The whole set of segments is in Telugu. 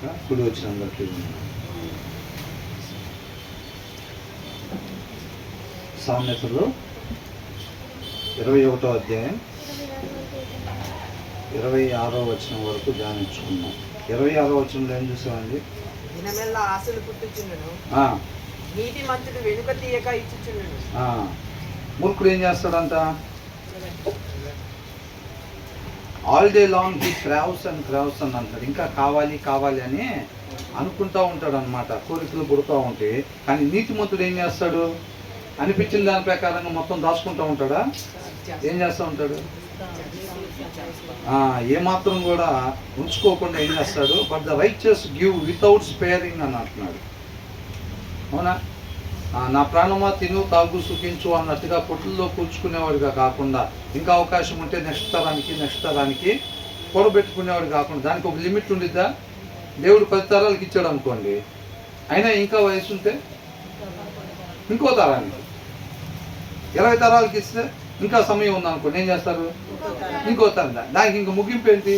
కుడి వచ్చిన అందరికీ సామెతలు 21వ అధ్యాయం 26వ వచనం వరకు ధ్యానించుకున్నాం. 26వ వచనంలో ఏం చూసామండి? దినమెల్లా ఆశలు పుట్టుచుండును, నీతిమంతుడు వెనుక తీయక ఇచ్చుచుండును. మూర్ఖుడు ఏం చేస్తాడంట? All day long he craves and అంటాడు. ఇంకా కావాలి కావాలి అని అనుకుంటూ ఉంటాడు అనమాట. కోరికలు పుడుతూ ఉంటాయి. కానీ నీతిమంతుడు ఏం చేస్తాడు? అనిపించిన దాని ప్రకారంగా మొత్తం దాచుకుంటూ ఉంటాడా? ఏం చేస్తూ ఉంటాడు? ఏమాత్రం కూడా ఉంచుకోకుండా ఏం చేస్తాడు? But the righteous give without sparing అని అంటున్నాడు. అవునా? నా ప్రాణమా తిను తాగు సుఖించు అన్నట్టుగా పొట్టుల్లో కూర్చుకునేవాడిగా కాకుండా, ఇంకా అవకాశం ఉంటే నెక్స్ట్ తరానికి కూడబెట్టుకునేవాడు కాకుండా, దానికి ఒక లిమిట్ ఉండిద్దా? దేవుడు 10 తరాలకి ఇచ్చాడు అనుకోండి, అయినా ఇంకా వయసు ఉంటే ఇంకో తరానికి, 20 తరాలకి ఇస్తే ఇంకా సమయం ఉందనుకోండి, ఏం చేస్తారు? ఇంకో తరం. దానికి ఇంక ముగింపు ఏంటి?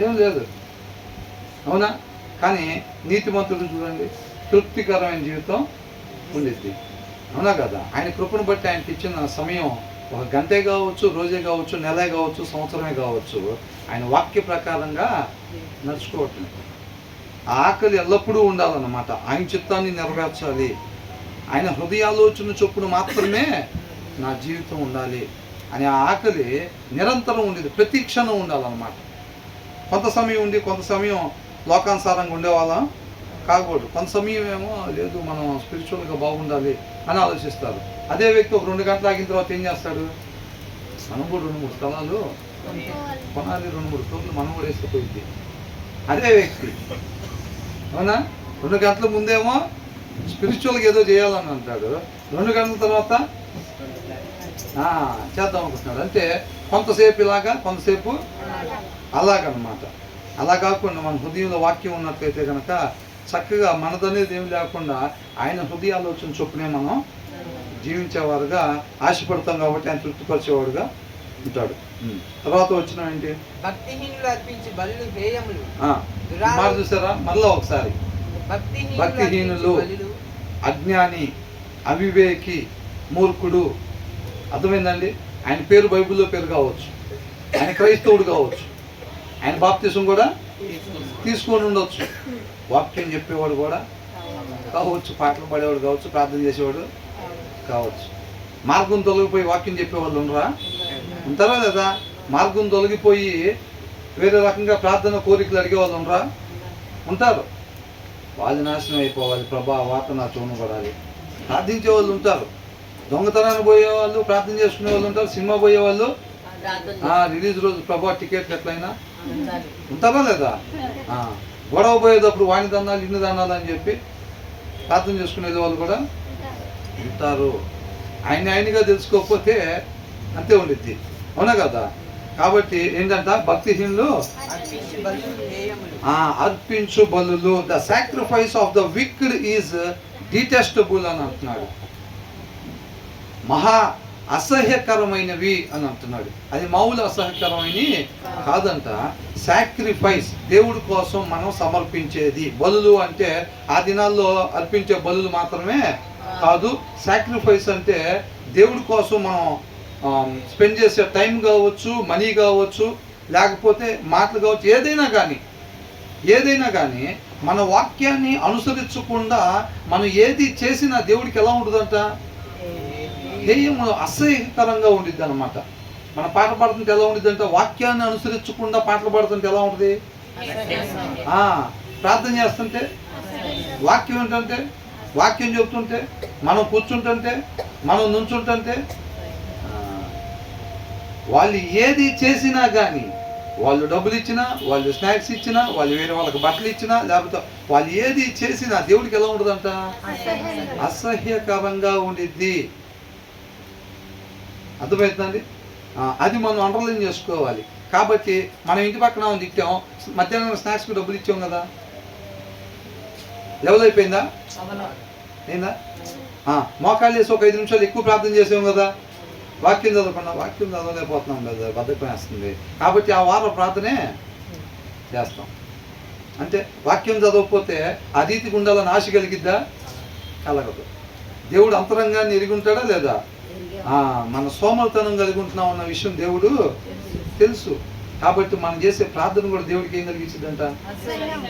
ఏం లేదు. అవునా? కానీ నీతిమంతుడు చూడండి, తృప్తికరమైన జీవితం ఉండిద్ది. అవునా కదా? ఆయన కృపను బట్టి ఆయనకి ఇచ్చిన సమయం 1 గంటే కావచ్చు, రోజే కావచ్చు, నెలే కావచ్చు, సంవత్సరమే కావచ్చు, ఆయన వాక్య ప్రకారంగా నడుచుకోవటం. ఆ ఆకలి ఎల్లప్పుడూ ఉండాలన్నమాట. ఆయన చిత్తాన్ని నెరవేర్చాలి, ఆయన హృదయాలోచన చొప్పున మాత్రమే నా జీవితం ఉండాలి అని ఆ ఆకలి నిరంతరం ఉండేది, ప్రతి క్షణం ఉండాలన్నమాట. కొంత సమయం ఉండి కొంత సమయం లోకానుసారంగా ఉండేవాళ్ళం కాకూడదు. కొంత సమయం ఏమో లేదు మనం స్పిరిచువల్గా బాగుండాలి అని ఆలోచిస్తారు. అదే వ్యక్తి ఒక 2 గంటలు ఆగిన తర్వాత ఏం చేస్తాడు? మనం కూడా 2-3 స్థలాలు కొనాలి, 2-3 ఫ్లోర్లు మనం కూడా వేసుకుపోయింది. అదే వ్యక్తి, అవునా, 2 గంటల ముందేమో స్పిరిచువల్గా ఏదో చేయాలని అంటాడు, 2 గంటల తర్వాత చేద్దాం అనుకుంటున్నాడు. అంటే కొంతసేపు ఇలాగా, కొంతసేపు అలాగనమాట. అలా కాకుండా మన హృదయంలో వాక్యం ఉన్నట్లయితే కనుక చక్కగా మనదనేది ఏమి లేకుండా ఆయన హృదయాలోచన చొప్పునే మనం జీవించేవారుగా ఆశపడతాం. కాబట్టి ఆయన తృప్తిపరిచేవాడుగా ఉంటాడు. తర్వాత వచ్చిన ఏంటి? భక్తిహీనులు అర్పించి బలులు హేయములు. మరి చూసారా? మళ్ళా ఒకసారి, భక్తిహీనులు, అజ్ఞాని, అవివేకి, మూర్ఖుడు. అర్థమైందండి? ఆయన పేరు బైబిల్లో పేరు కావచ్చు, ఆయన క్రైస్తవుడు కావచ్చు, ఆయన బాప్తిసం కూడా తీసుకొని ఉండొచ్చు, వాక్యం చెప్పేవాడు కూడా కావచ్చు, పాటలు పాడేవాడు కావచ్చు, ప్రార్థన చేసేవాడు కావచ్చు. మార్గం తొలగిపోయి వాక్యం చెప్పేవాళ్ళు ఉండరా? ఉంటారా లేదా? మార్గం తొలగిపోయి వేరే రకంగా ప్రార్థన కోరికలు అడిగే వాళ్ళు ఉండరా? ఉంటారు. వాళ్ళు నాశనం అయిపోవాలి, ప్రభా వాత నా చోను పడాలి ప్రార్థించే వాళ్ళు ఉంటారు. దొంగతనాన్ని పోయేవాళ్ళు ప్రార్థన చేసుకునే వాళ్ళు ఉంటారు. సినిమా పోయేవాళ్ళు రిలీజ్ రోజు ప్రభా టికెట్లు ఎట్లయినా ఉంటారా లేదా? గొడవ పోయేటప్పుడు వాణి దండాలు ఇన్ని దండాలు అని చెప్పి ప్రార్థన చేసుకునే వాళ్ళు కూడా ఉంటారు. ఆయనగా తెలుసుకోకపోతే అంతే ఉండిద్ది. అవునా కదా? కాబట్టి ఏంటంట? భక్తిహీనులు అర్పించు బలులు, the sacrifice of the wicked is detestable అని అంటున్నాడు. మహా అసహ్యకరమైనవి అని అంటున్నాడు. అది మామూలు అసహ్యకరమైనవి కాదంట. సాక్రిఫైస్, దేవుడి కోసం మనం సమర్పించేది. బలులు అంటే ఆ దినాల్లో అర్పించే బలులు మాత్రమే కాదు. సాక్రిఫైస్ అంటే దేవుడి కోసం మనం స్పెండ్ చేసే టైం కావచ్చు, మనీ కావచ్చు, లేకపోతే మాటలు కావచ్చు, ఏదైనా కానీ మన వాక్యాన్ని అనుసరించకుండా మనం ఏది చేసినా దేవుడికి ఎలా ఉంటుందంట? హేయము, అసహ్యకరంగా ఉండిద్ది అనమాట. మన పాట పాడుతుంటే ఎలా ఉండిద్ది అంటే, వాక్యాన్ని అనుసరించకుండా పాటలు పాడుతుంటే ఎలా ఉంటుంది? ప్రార్థన చేస్తుంటే, వాక్యం ఏంటంటే, వాక్యం చెబుతుంటే, మనం కూర్చుంటుంటే, మనం నుంచుంటుంటే, వాళ్ళు ఏది చేసినా కానీ, వాళ్ళు డబ్బులు ఇచ్చినా, వాళ్ళు స్నాక్స్ ఇచ్చినా, వాళ్ళు వేరే వాళ్ళకి బట్టలు ఇచ్చినా, లేకపోతే వాళ్ళు ఏది చేసినా దేవుడికి ఎలా ఉంటుందంట? అసహ్యకరంగా ఉండిద్ది. అర్థమవుతుందండి? అది మనం అండర్లైన్ చేసుకోవాలి. కాబట్టి మనం ఇంటి పక్కన తిట్టాం, మధ్యాహ్నం స్నాక్స్కి డబ్బులు ఇచ్చాం కదా, లెవెల్ అయిపోయిందా? అయిందా? మోకాళ్ళు వేసి ఒక 5 నిమిషాలు ఎక్కువ ప్రార్థన చేసాం కదా, వాక్యం చదవలేకపోతున్నాం కదా, బద్ధకం వేస్తుంది. కాబట్టి ఆ వారం ప్రార్థనే చేస్తాం. అంటే వాక్యం చదవకపోతే ఆ రీతికి ఉండాలని ఆశ కలిగిద్దా? కలగదు. దేవుడు అంతరంగాన్ని ఎరిగి ఉంటాడా లేదా? మన సోమరితనం కలిగి ఉంటున్నాం అన్న విషయం దేవుడు తెలుసు. కాబట్టి మనం చేసే ప్రార్థన కూడా దేవుడికి ఏం కలిగించిందంట?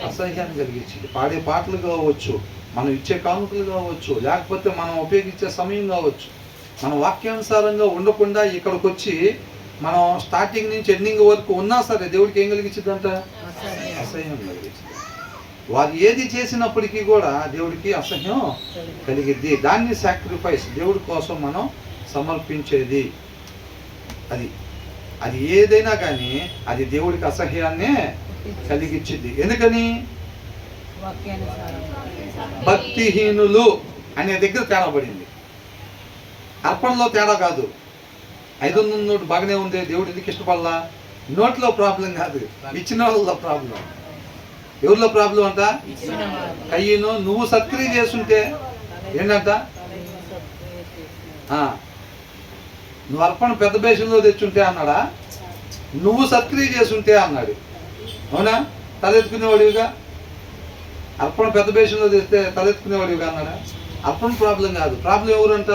అసహ్యాన్ని కలిగించింది. పాడే పాటలు కావచ్చు, మనం ఇచ్చే కానుకలు కావచ్చు, లేకపోతే మనం ఉపయోగించే సమయం కావచ్చు, మన వాక్యానుసారంగా ఉండకుండా ఇక్కడికి వచ్చి మనం స్టార్టింగ్ నుంచి ఎండింగ్ వరకు ఉన్నా సరే దేవుడికి ఏం కలిగించిందంట? అసహ్యం కలిగించింది. వారు ఏది చేసినప్పటికీ కూడా దేవుడికి అసహ్యం కలిగిద్ది. దాన్ని సాక్రిఫైస్, దేవుడి కోసం మనం సమర్పించేది. అది ఏదైనా కానీ అది దేవుడికి అసహ్యాన్నే కలిగించింది. ఎందుకని? భక్తిహీనులు అనే దగ్గర తేడా పడింది. అర్పణలో తేడా కాదు. 500 నోటు బాగానే ఉంది, దేవుడు ఎందుకు ఇష్టపడలా? నోట్లో ప్రాబ్లం కాదు, ఇచ్చిన వాళ్ళలో ప్రాబ్లం. ఎవరిలో ప్రాబ్లం అంట? కయ్యను నువ్వు సత్క్రియ చేస్తుంటే ఏంటంట? నువ్వు అర్పణ పెద్ద బేషన్లో తెచ్చుంటే అన్నాడా? నువ్వు సత్క్రియ చేస్తుంటే అన్నాడు. అవునా? తలెత్తుకునేవాడివిగా. అర్పణ పెద్ద బేషన్లో తెస్తే తలెత్తుకునేవాడివిగా అన్నాడా? అర్పణ ప్రాబ్లం కాదు, ప్రాబ్లం ఎవరంట?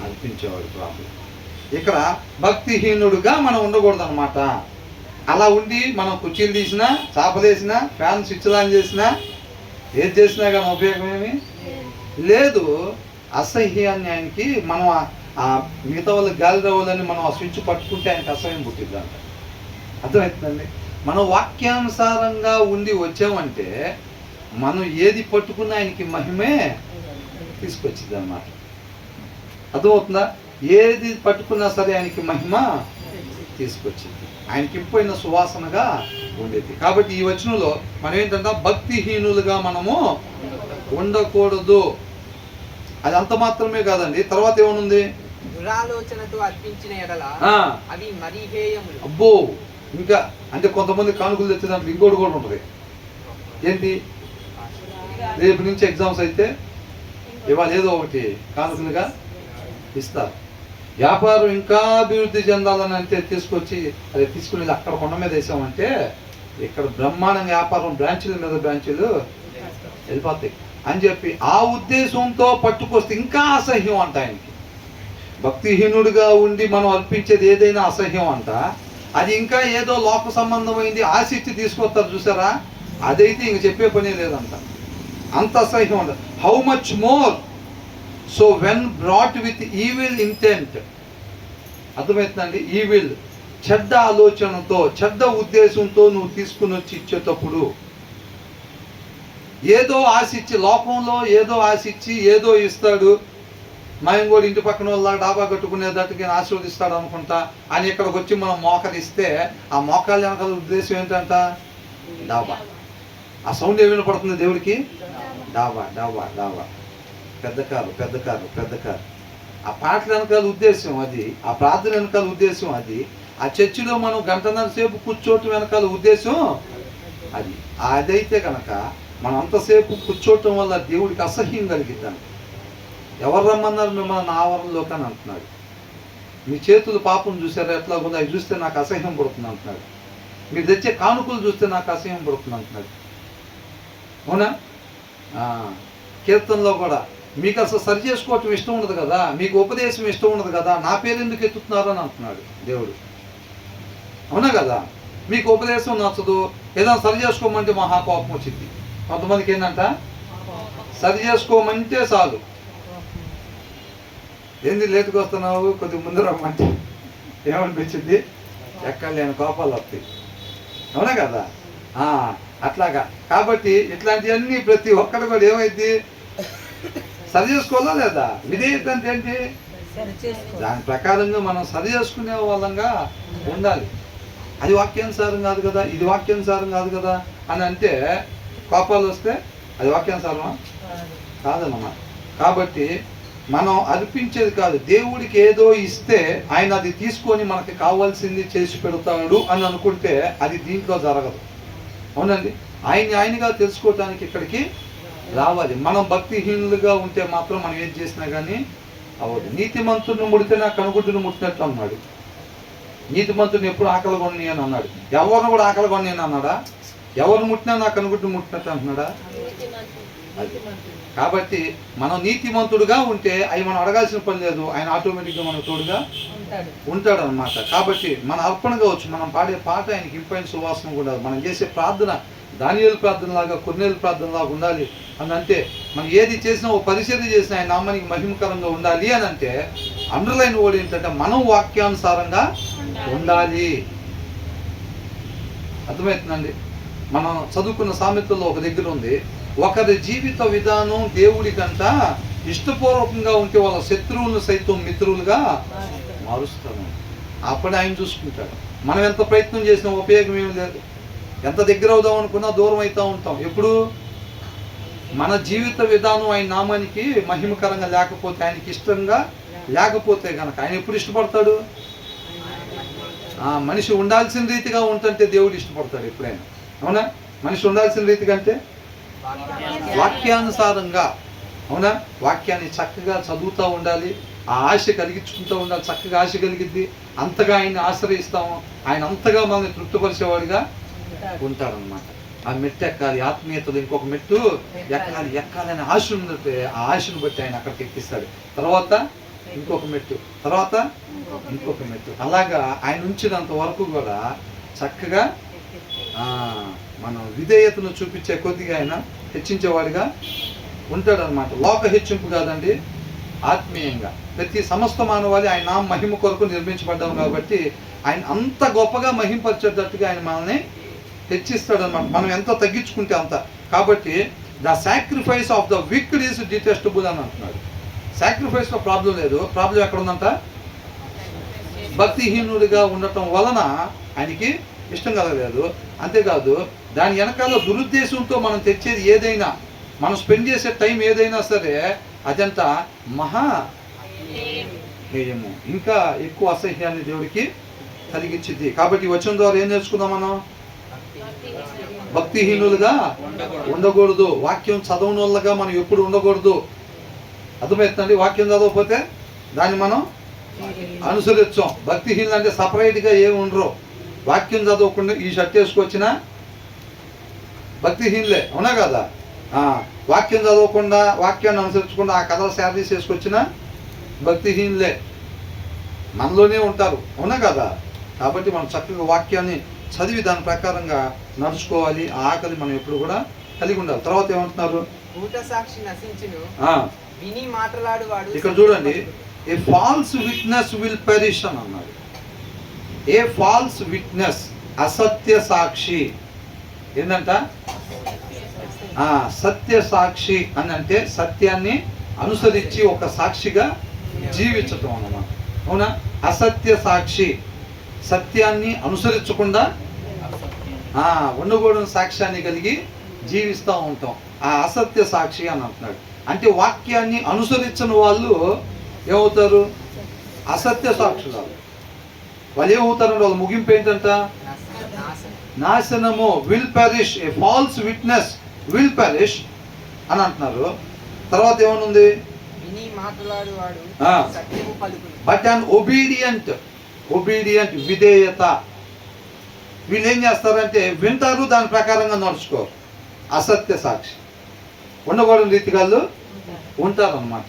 అర్పించేవాడు ప్రాబ్లం. ఇక్కడ భక్తిహీనుడుగా మనం ఉండకూడదు అనమాట. అలా ఉండి మనం కుర్చీలు తీసినా, చాపలేసినా, ఫ్యాన్ స్విచ్ ఆన్ చేసినా, ఏది చేసినా కానీ ఉపయోగం ఏమి లేదు. అసహ్యాన్ని ఆయనకి మనం మిగతా వాళ్ళకి గాలి రావాలని మనం ఆ స్విచ్ పట్టుకుంటే ఆయనకి అసహ్యం పుట్టిద్దంట. అర్థమవుతుందండి? మనం వాక్యానుసారంగా ఉండి వచ్చామంటే మనం ఏది పట్టుకున్నా ఆయనకి మహిమే తీసుకొచ్చింది అన్నమాట. అర్థమవుతుందా? ఏది పట్టుకున్నా సరే ఆయనకి మహిమ తీసుకొచ్చింది, ఆయనకి ఇంపైన సువాసనగా ఉండేది. కాబట్టి ఈ వచనంలో మనం ఏంటంటే భక్తిహీనులుగా మనము ఉండకూడదు. అది అంత మాత్రమే కాదండి, తర్వాత ఏమనుంది? దురాలోచనతో అర్పించిన ఎడల అవి మరీ హేయములు. అబ్బో, ఇంకా అంటే కొంతమంది కానుకలు తెచ్చే దాంట్లో ఇంకోటి కూడా ఉంటుంది. ఏంటి? రేపు నుంచి ఎగ్జామ్స్ అయితే ఇవాళ ఏదో ఒకటి కానుకలుగా ఇస్తారు. వ్యాపారం ఇంకా అభివృద్ధి చెందాలని అంటే తీసుకొచ్చి అది తీసుకుని అక్కడ కొండ మీద వేసామంటే ఇక్కడ బ్రహ్మాండంగా వ్యాపారం బ్రాంచీల మీద బ్రాంచీలు వెళ్ళిపోతాయి అని చెప్పి ఆ ఉద్దేశంతో పట్టుకొస్తే ఇంకా అసహ్యం అంట ఆయనకి. భక్తిహీనుడిగా ఉండి మనం అర్పించేది ఏదైనా అసహ్యం అంట. అది ఇంకా ఏదో లోక సంబంధమైంది ఆశిచ్చి తీసుకొస్తారు చూసారా, అదైతే ఇంక చెప్పే పనే లేదంట. అంత అసహ్యం అంట. How much more so when brought with evil intent. అర్థమవుతుందండి? ఈవిల్, చెడ్డ ఆలోచనతో, చెడ్డ ఉద్దేశంతో నువ్వు తీసుకుని వచ్చి ఇచ్చేటప్పుడు ఏదో ఆశిచ్చి, లోకంలో ఏదో ఆశిచ్చి ఏదో ఇస్తాడు, మేము కూడా ఇంటి పక్కన వాళ్ళ డాబా కట్టుకునేటట్టుగా ఆశీర్వదిస్తాడు అనుకుంటా అని ఇక్కడికి వచ్చి మనం మోకరిస్తే ఆ మోకాళ్ళ వెనకాల ఉద్దేశం ఏంటంట? డాబా. ఆ సౌండ్ ఏమైనా పడుతుంది దేవుడికి? డాబా డాబా డాబా, పెద్ద కారు పెద్ద కారు పెద్ద కారు. ఆ పాటల వెనకాల ఉద్దేశం అది, ఆ ప్రార్థన వెనకాల ఉద్దేశం అది, ఆ చర్చిలో మనం గంటన్నర సేపు కూర్చోవటం వెనకాల ఉద్దేశం అది. అదైతే కనుక మనం అంతసేపు కూర్చోవటం వల్ల దేవుడికి అసహ్యం కలిగిద్దాను. ఎవరు రమ్మన్నారు మిమ్మల్ని ఆవరణలోకి అని అంటున్నాడు. మీ చేతులు పాపం చూసారా ఎట్లా ఉందో, అవి చూస్తే నాకు అసహ్యం పడుతుంది అంటున్నాడు. మీరు తెచ్చే కానుకలు చూస్తే నాకు అసహ్యం పడుతుంది అంటున్నాడు. అవునా? కీర్తనలో కూడా మీకు అసలు సరి చేసుకోవటం ఇష్టం ఉండదు కదా, మీకు ఉపదేశం ఇష్టం ఉండదు కదా, నా పేరు ఎందుకు ఎత్తుతున్నారు అని అంటున్నాడు దేవుడు. అవునా కదా? మీకు ఉపదేశం నచ్చదు, ఏదైనా సరి చేసుకోమంటే మహాకోపం వచ్చింది. కొంతమందికి ఏంటంట, సరి చేసుకోమంటే చాలు, ఏంది లేటుకు వస్తున్నావు, కొద్దిగా ముందు రమ్మంటే ఏమనిపించింది? ఎక్కడ లేని కోపాలు వస్తాయి. అవునా కదా? అట్లాగా. కాబట్టి ఇట్లాంటివన్నీ ప్రతి ఒక్కరు కూడా ఏమైంది, సరి చేసుకోవాలా లేదా? విధేయత అంటే ఏంటి? దాని ప్రకారంగా మనం సరి చేసుకునే వాళ్ళంగా ఉండాలి. అది వాక్యానుసారం కాదు కదా, ఇది వాక్యానుసారం కాదు కదా అని అంటే కోపాలు వస్తే అది వాక్యానుసారమా? కాదన్నమాట. కాబట్టి మనం అర్పించేది కాదు, దేవుడికి ఏదో ఇస్తే ఆయన అది తీసుకొని మనకి కావాల్సింది చేసి పెడతాడు అని అనుకుంటే అది దీంట్లో జరగదు. అవునండి? ఆయనగా తెలుసుకోవటానికి ఇక్కడికి రావాలి. మనం భక్తిహీనులుగా ఉంటే మాత్రం మనం ఏం చేసినా కానీ అవ్వదు. నీతిమంతుడిని ముడితే నా కనుగుడ్డును ముట్టినట్టు అన్నాడు. నీతిమంతుడిని ఎప్పుడు ఆకలి కొని అని అన్నాడు. ఎవరిని కూడా ఆకలి కొని అని అన్నాడా? ఎవరు ముట్టినా నా కనుగుడ్డు ముట్టినట్టు అంటున్నాడా? అది. కాబట్టి మనం నీతిమంతుడుగా ఉంటే అవి మనం అడగాల్సిన పని లేదు, ఆయన ఆటోమేటిక్గా మన తోడుగా ఉంటాడు అనమాట. కాబట్టి మన అర్పణ కావచ్చు, మనం పాడే పాట ఆయనకి ఇంపైన సువాసన కూడా, మనం చేసే ప్రార్థన దానియేలు ప్రార్థనలాగా, కొర్నేలు ప్రార్థనలాగా ఉండాలి అని అంటే, మనం ఏది చేసినా ఓ పరిచర్య చేసినా ఆయన నామానికి మహిమకరంగా ఉండాలి అని అంటే, అండర్లైన్ వర్డ్ ఏంటంటే మనం వాక్యానుసారంగా ఉండాలి. అర్థమవుతుందండి? మనం చదువుకున్న సామెతల్లో ఒక దగ్గర ఉంది, ఒకరి జీవిత విధానం దేవుడికంట ఇష్టపూర్వకంగా ఉంటే వాళ్ళ శత్రువులను సైతం మిత్రులుగా మారుస్తాను. అప్పుడే ఆయన చూసుకుంటాడు. మనం ఎంత ప్రయత్నం చేసినా ఉపయోగం ఏమి లేదు. ఎంత దగ్గర అవుదాం అనుకున్నా దూరం అవుతూ ఉంటాం. ఎప్పుడు మన జీవిత విధానం ఆయన నామానికి మహిమకరంగా లేకపోతే, ఆయనకి ఇష్టంగా లేకపోతే కనుక ఆయన ఎప్పుడు ఇష్టపడతాడు? మనిషి ఉండాల్సిన రీతిగా ఉంటుంటే దేవుడు ఇష్టపడతాడు ఎప్పుడైనా. అవునా? మనిషి ఉండాల్సిన రీతిగా అంటే వాక్యానుసారంగా. అవునా? వాక్యాన్ని చక్కగా చదువుతూ ఉండాలి, ఆ ఆశ కలిగించుకుంటూ ఉండాలి. చక్కగా ఆశ కలిగిద్ది, అంతగా ఆయన్ని ఆశ్రయిస్తాము, ఆయన అంతగా మనల్ని తృప్తిపరిచేవాడిగా ఉంటాడనమాట. ఆ మెట్టు ఎక్కాలి, ఆత్మీయతలు ఇంకొక మెట్టు ఎక్కాలి, ఎక్కాలని ఆశ ఉంటే ఆ ఆశను బట్టి ఆయన అక్కడికి ఎక్కిస్తాడు. తర్వాత ఇంకొక మెట్టు, తర్వాత ఇంకొక మెట్టు, అలాగా ఆయన ఉంచినంత వరకు కూడా చక్కగా మనం విధేయతను చూపించే కొద్దిగా ఆయన హెచ్చించేవాడిగా ఉంటాడనమాట. లోక హెచ్చింపు కాదండి, ఆత్మీయంగా. ప్రతి సమస్త మానవాళి ఆయన నామ మహిమ కొరకు నిర్మించబడ్డాం కాబట్టి ఆయన అంత గొప్పగా మహింపరిచేటట్టుగా ఆయన మనల్ని హెచ్చిస్తాడనమాట. మనం ఎంత తగ్గించుకుంటే అంత. కాబట్టి the sacrifice of the wicked is detestable అని అంటున్నాడు. సాక్రిఫైస్లో ప్రాబ్లం లేదు, ప్రాబ్లం ఎక్కడ ఉందంట? భక్తిహీనుడిగా ఉండటం వలన ఆయనకి ఇష్టం కలగలేదు. అంతేకాదు దాని వెనకాల దురుద్దేశంతో మనం తెచ్చేది ఏదైనా, మనం స్పెండ్ చేసే టైం ఏదైనా సరే అదంతా మహా హేయము, ఇంకా ఎక్కువ అసహ్యాన్ని దేవుడికి కలిగించింది. కాబట్టి వచనం ద్వారా ఏం నేర్చుకుందాం మనం? భక్తిహీనులుగా ఉండకూడదు. వాక్యం చదవనోళ్ళగా మనం ఎప్పుడు ఉండకూడదు. అర్థమవుతుందండి? వాక్యం చదవకపోతే దాన్ని మనం అనుసరించాం. భక్తిహీనులు అంటే సపరేట్గా ఏమి ఉండరు. వాక్యం చదవకుండా ఈ షర్ట్ వేసుకొచ్చినా భక్తిహీనులే. అవునా కదా? వాక్యం చదవకుండా, వాక్యాన్ని అనుసరించకుండా ఆ కథల శారీస్ వేసుకొచ్చినా భక్తిహీనులే మనలోనే ఉంటారు. అవునా కదా? కాబట్టి మనం చక్కగా వాక్యాన్ని చదివి దాని ప్రకారంగా నడుచుకోవాలి. ఆ ఆకలి మనం ఎప్పుడు కూడా కలిగి ఉండాలి. తర్వాత ఏమంటున్నారు? సాక్షి నశించును, విని మాట్లాడువాడు. ఇక్కడ చూడండి, ఏ ఫాల్స్ విట్నెస్ విల్ పెరిష్ అని అన్నాడు. ఏ ఫాల్స్ విట్నెస్, అసత్య సాక్షి. ఏంటంట? సత్య సాక్షి అని అంటే సత్యాన్ని అనుసరించి ఒక సాక్షిగా జీవించటం అన్నమాట. అవునా? అసత్య సాక్షి, సత్యాన్ని అనుసరించకుండా ఉండకూడని సాక్ష్యాన్ని కలిగి జీవిస్తూ ఉంటాం. ఆ అసత్య సాక్షి అని అంటున్నాడు. అంటే వాక్యాన్ని అనుసరించని వాళ్ళు ఏమవుతారు? అసత్య సాక్షులు. వాళ్ళు ఏమవుతారంటే వాళ్ళ ముగింపు ఏంటంట? నాశనము. Will perish, A falls witness will perish అని అంటున్నారు. తర్వాత ఏమనుంది? బట్ అండ్ ఒబీడియంట్, విధేయత. వీళ్ళు ఏం చేస్తారంటే వింటారు, దాని ప్రకారంగా నడుచుకోరు. అసత్య సాక్షి, ఉండకూడని రీతిగాళ్ళు ఉంటారన్నమాట.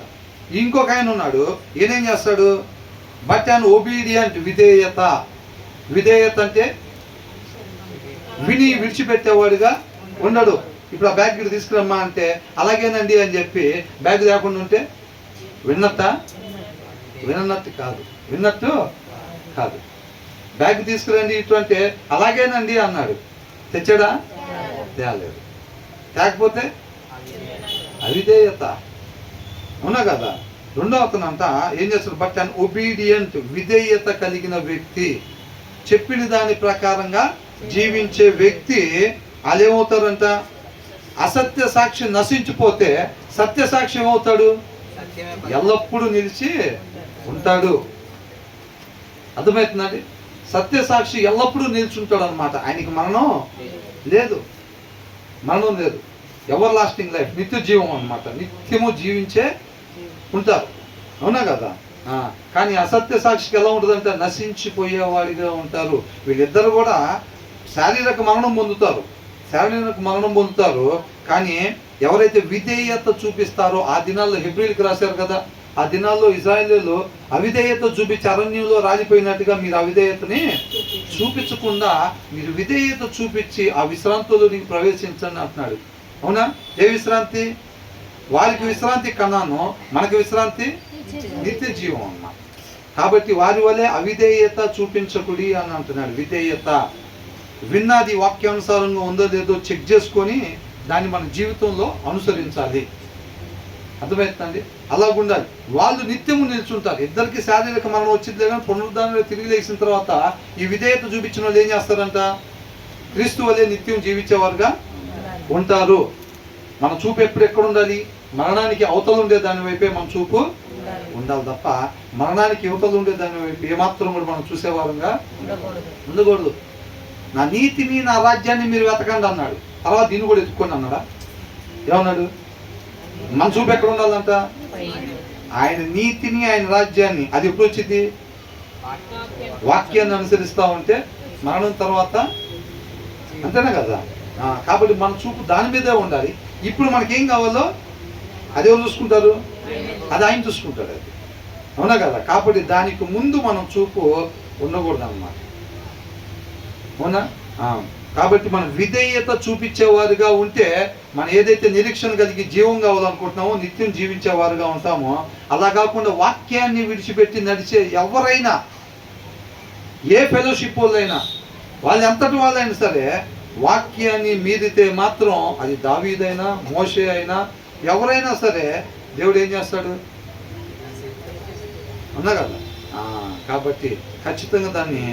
ఇంకొక ఆయన ఉన్నాడు, ఈయనేం చేస్తాడు? బట్ అండ్ ఒబీడియంట్, విధేయత. విధేయత అంటే విని విడిచిపెట్టేవాడుగా ఉండడు. ఇప్పుడు ఆ బ్యాగ్ ఇక్కడ తీసుకురమ్మా అంటే అలాగేనండి అని చెప్పి బ్యాగ్ లేకుండా ఉంటే వినట్టు కాదు. బ్యాగ్ తీసుకురండి ఇటు అంటే అలాగేనండి అన్నాడు. తెచ్చాడా? తేలేదు. తేకపోతే అవిధేయత. అవునా కదా? రెండో అతనంట ఏం చేస్తాడు? బట్ అండ్ ఒబీడియంట్, విధేయత కలిగిన వ్యక్తి, చెప్పిన దాని ప్రకారంగా జీవించే వ్యక్తి. అదేమవుతారంట? అసత్య సాక్షి నశించిపోతే సత్య సాక్షి ఏమవుతాడు? ఎల్లప్పుడూ నిలిచి ఉంటాడు. అర్థమవుతుందండి? సత్య సాక్షి ఎల్లప్పుడూ నిల్చుంటాడు అనమాట. ఆయనకి మరణం లేదు. ఎవర్ లాస్టింగ్ లైఫ్, నిత్య జీవం అనమాట. నిత్యము జీవించే ఉంటారు. అవునా కదా? కానీ అసత్య సాక్షికి ఎలా ఉంటుందంటే నశించిపోయేవాడిగా ఉంటారు. వీళ్ళిద్దరు కూడా శారీరక మరణం పొందుతారు, శారీరక మరణం పొందుతారు. కానీ ఎవరైతే విధేయత చూపిస్తారో, ఆ దినాల్లో హెబ్రీలకు రాశారు కదా, ఆ దినాల్లో ఇజ్రాయేలీలు అవిధేయత చూపించి అరణ్యంలో రాలిపోయినట్టుగా మీరు అవిధేయతని చూపించకుండా మీరు విధేయత చూపించి ఆ విశ్రాంతిలోనికి ప్రవేశించండి అంటున్నాడు. అవునా? ఏ విశ్రాంతి? వారికి విశ్రాంతి కన్నాను, మనకి విశ్రాంతి నిత్య జీవం అన్నమాట. కాబట్టి వారి వలె అవిధేయత చూపించకుడి అని అంటున్నాడు. విధేయత విన్నది వాక్యానుసారంగా ఉందో లేదో చెక్ చేసుకొని దాన్ని మన జీవితంలో అనుసరించాలి. అర్థమవుతుందండి? అలాగుండాలి. వాళ్ళు నిత్యము నిల్చుంటారు. ఇద్దరికి శారీరక మరణం వచ్చింది కానీ పునరుద్ధరణలో తిరిగి లేచిన తర్వాత ఈ విధేయత చూపించిన వాళ్ళు ఏం చేస్తారంట? క్రీస్తు వలె నిత్యం జీవించేవారుగా ఉంటారు. మన చూపు ఎప్పుడు ఎక్కడ ఉండాలి? మరణానికి అవతలు ఉండే దాని వైపే మన చూపు ఉండాలి తప్ప మరణానికి యువతలు ఉండే దాని వైపు ఏమాత్రం కూడా మనం చూసేవారంగా ఉండకూడదు. నా నీతిని నా రాజ్యాన్ని మీరు వెతకండి అన్నాడు. తర్వాత దీన్ని కూడా ఎత్తుక్కోండి అన్నాడా? ఏమన్నాడు? మన చూపు ఎక్కడ ఉండాలంట? ఆయన నీతిని ఆయన రాజ్యాన్ని. అది ఎప్పుడు వచ్చింది? వాక్యాన్ని అనుసరిస్తూ ఉంటే మరణం తర్వాత, అంతేనా కదా? కాబట్టి మన చూపు దాని మీదే ఉండాలి. ఇప్పుడు మనకేం కావాలో అది ఎవరు చూసుకుంటారు? అది ఆయన చూసుకుంటాడు. అది అవునా కదా? కాబట్టి దానికి ముందు మనం చూపు ఉండకూడదు అన్నమాట. అవునా? కాబట్టి మనం విధేయత చూపించేవారుగా ఉంటే మనం ఏదైతే నిరీక్షణ కలిగి జీవం కావాలనుకుంటున్నామో, నిత్యం జీవించేవారుగా ఉంటామో, అలా కాకుండా వాక్యాన్ని విడిచిపెట్టి నడిచే ఎవరైనా, ఏ ఫెలోషిప్ వాళ్ళైనా, వాళ్ళు ఎంతటి వాళ్ళైనా సరే, వాక్యాన్ని మీరితే మాత్రం అది దావీదైనా మోషే అయినా ఎవరైనా సరే దేవుడు ఏం చేస్తాడు? అన్నా కదా? కాబట్టి ఖచ్చితంగా దాన్ని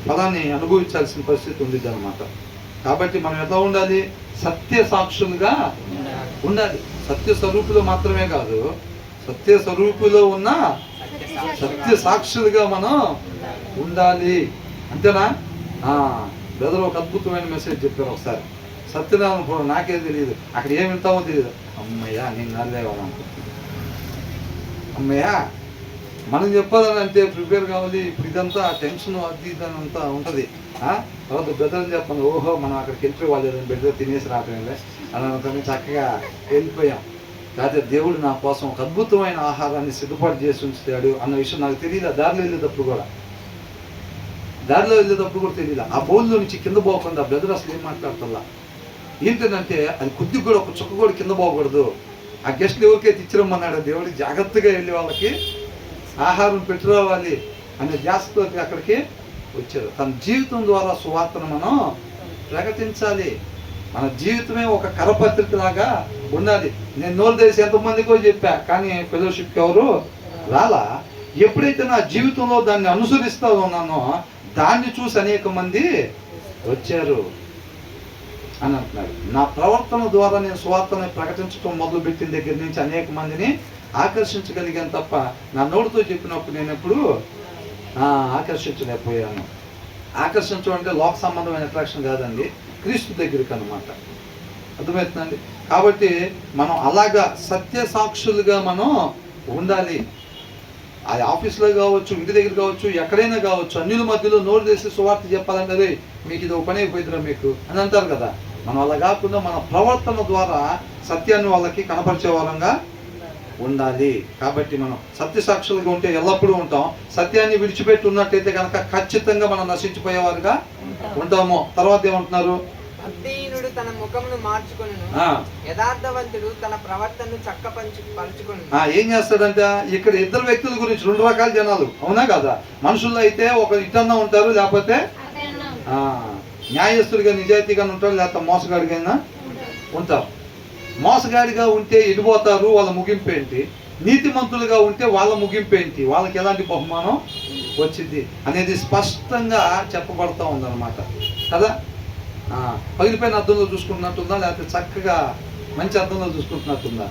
ఫలాన్ని అనుభవించాల్సిన పరిస్థితి ఉంది అన్నమాట. కాబట్టి మనం ఎలా ఉండాలి? సత్య సాక్షులుగా ఉండాలి. సత్య స్వరూపులో మాత్రమే కాదు, సత్య స్వరూపులో ఉన్న సత్య సాక్షులుగా మనం ఉండాలి. అంతేనా? బ్రదర్ ఒక అద్భుతమైన మెసేజ్ చెప్పారు ఒకసారి. సత్యనారాయణ నాకే తెలియదు, అక్కడ ఏమి వింటామో తెలియదు. అమ్మయ్యా నేను నల్లేవాడు అనుకుంటున్నాను. అమ్మయ్యా మనం చెప్పాలని అంటే ప్రిపేర్ కావాలి. ఇప్పుడు ఇదంతా టెన్షన్ అది ఇదని అంతా ఉంటుంది. తర్వాత బ్రదర్ అని చెప్పాను, ఓహో మనం అక్కడికి వెళ్ళిపోయి వాళ్ళు బెడ్లో తినేసి రావటంలే అని అనుకుని చక్కగా వెళ్ళిపోయాం. లేకపోతే దేవుడు నా కోసం ఒక అద్భుతమైన ఆహారాన్ని సిద్ధపాటు చేసి ఉంచాడు అన్న విషయం నాకు తెలియదు. దారిలో వెళ్ళేటప్పుడు కూడా తెలియదు. ఆ బౌల్లో నుంచి కింద పోకుండా బ్రదర్ అసలు ఏం మాట్లాడుతుందా ఏంటంటే అది కొద్దిగా కూడా ఒక చుక్క కూడా కింద పోకూడదు. ఆ గెస్ట్లు ఎవరికైతే ఇచ్చిరమ్మన్నాడు దేవుడు, జాగ్రత్తగా వెళ్ళి వాళ్ళకి ఆహారం పెట్టుకోవాలి అనే ధ్యాసతో అక్కడికి వచ్చారు. తన జీవితం ద్వారా సువార్తను మనం ప్రకటించాలి. మన జీవితమే ఒక కరపత్రిక లాగా ఉండాలి. నేను నోరు తెలిసి ఎంతమందికో చెప్పా, కానీ ఫెలోషిప్కి ఎవరు రాలా. ఎప్పుడైతే నా జీవితంలో దాన్ని అనుసరిస్తూ ఉన్నానో దాన్ని చూసి అనేక మంది వచ్చారు అని అంటున్నాడు. నా ప్రవర్తన ద్వారా నేను సువార్తను ప్రకటించడం మొదలుపెట్టిన దగ్గర నుంచి అనేక మందిని ఆకర్షించగలిగాను తప్ప నా నోటితో చెప్పినప్పుడు నేను ఎప్పుడు ఆకర్షించలేకపోయాను. ఆకర్షించడం అంటే లోక సంబంధమైన అట్రాక్షన్ కాదండి, క్రీస్తు దగ్గరికి అన్నమాట. అర్థమవుతుందండి? కాబట్టి మనం అలాగా సత్య సాక్షులుగా మనం ఉండాలి. అది ఆఫీస్లో కావచ్చు, ఇంటి దగ్గర కావచ్చు, ఎక్కడైనా కావచ్చు, అన్యుల మధ్యలో నోరు తెసి సువార్త చెప్పాలంటే అదే మీకు ఇది ఒక పని అయిపోయిద్దిరా మీకు అని అంటారు కదా. మనం అలా కాకుండా మన ప్రవర్తన ద్వారా సత్యాన్ని వాళ్ళకి కనపరిచే వారంగా ఉండాలి. కాబట్టి మనం సత్య సాక్షులుగా ఉంటే ఎల్లప్పుడూ ఉంటాం. సత్యాన్ని విడిచిపెట్టి ఉన్నట్టయితే కనుక ఖచ్చితంగా మనం నశించిపోయేవారుగా ఉంటాము. తర్వాత ఏమంటున్నారు? భక్తిహీనుడు తన ముఖమును మార్చుకొనును, యథార్థవంతుడు తన ప్రవర్తనను చక్కపరచుకొనును. ఏం చేస్తాడంట? ఇక్కడ ఇద్దరు వ్యక్తుల గురించి, రెండు రకాల జనాలు. అవునా కదా? మనుషుల్లో అయితే ఒక ఇటన్నా ఉంటారు, లేకపోతే న్యాయస్తుడిగా నిజాయితీగా ఉంటారు, లేకపోతే మోసగాడిగా ఉంటారు. మోసగాడిగా ఉంటే ఎడిపోతారు, వాళ్ళ ముగింపు ఏంటి? నీతిమంతులుగా ఉంటే వాళ్ళ ముగింపు ఏంటి? వాళ్ళకి ఎలాంటి బహుమానం వచ్చింది అనేది స్పష్టంగా చెప్పబడతా ఉందన్నమాట కదా. పగిలిపోయిన అర్థంలో చూసుకుంటున్నట్టుందా, లేకపోతే చక్కగా మంచి అర్థంలో చూసుకుంటున్నట్టుందా?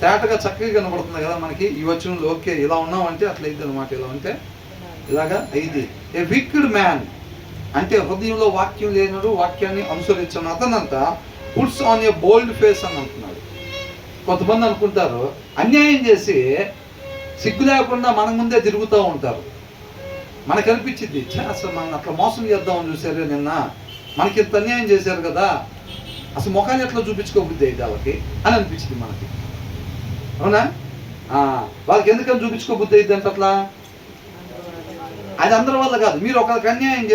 తేటగా చక్కగా కనబడుతుంది కదా మనకి ఈ వచనంలో. ఓకే, ఇలా ఉన్నామంటే అట్లా అయింది అనమాట. ఇలా ఉంటే ఇలాగా అయింది. ఏ విక్డ్ మ్యాన్ అంటే హృదయంలో వాక్యం లేనుడు, వాక్యాన్ని అనుసరించను అతనంతా puts on a bold face అని అంటున్నాడు. కొంతమంది అనుకుంటారు అన్యాయం చేసి సిగ్గు లేకుండా మన ముందే తిరుగుతూ ఉంటారు. మనకు అనిపించింది, అసలు మనం అట్లా మోసం చేద్దామని చూసారే నిన్న మనకి ఇంత అన్యాయం చేశారు కదా, అసలు ముఖాన్ని ఎట్లా చూపించుకోబుద్ది అయితే వాళ్ళకి అని అనిపించింది మనకి. అవునా? వాళ్ళకి ఎందుకని చూపించుకోబుద్ది అయితే అంటే అట్లా, అది అందరి వల్ల కాదు. మీరు ఒకరికి అన్యాయం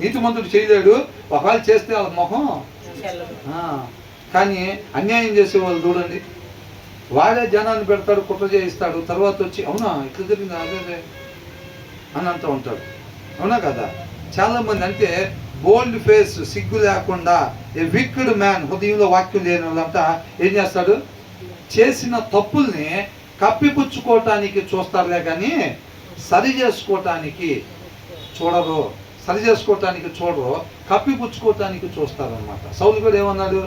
నీతిమంతుడు చేయలేడు, ఒకవేళ చేస్తే వాళ్ళ మొహం. కానీ అన్యాయం చేసేవాళ్ళు చూడండి, వాడే జనాన్ని పెడతాడు, కుట్ర చేయిస్తాడు, తర్వాత వచ్చి అవునా ఇట్లా జరిగింది అదే అని అంటూ ఉంటాడు. అవునా కదా? చాలామంది అంటే బోల్డ్ ఫేస్, సిగ్గు లేకుండా, ఏ విక్డ్ మ్యాన్, హృదయంలో వాక్యం లేని వాళ్ళంతా ఏం చేస్తాడు, చేసిన తప్పుల్ని కప్పిపుచ్చుకోవటానికి చూస్తారులే కానీ సరి చేసుకోవటానికి చూడరు, కప్పిపుచ్చుకోవటానికి చూస్తారనమాట. సౌలు కూడా ఏమన్నాడు,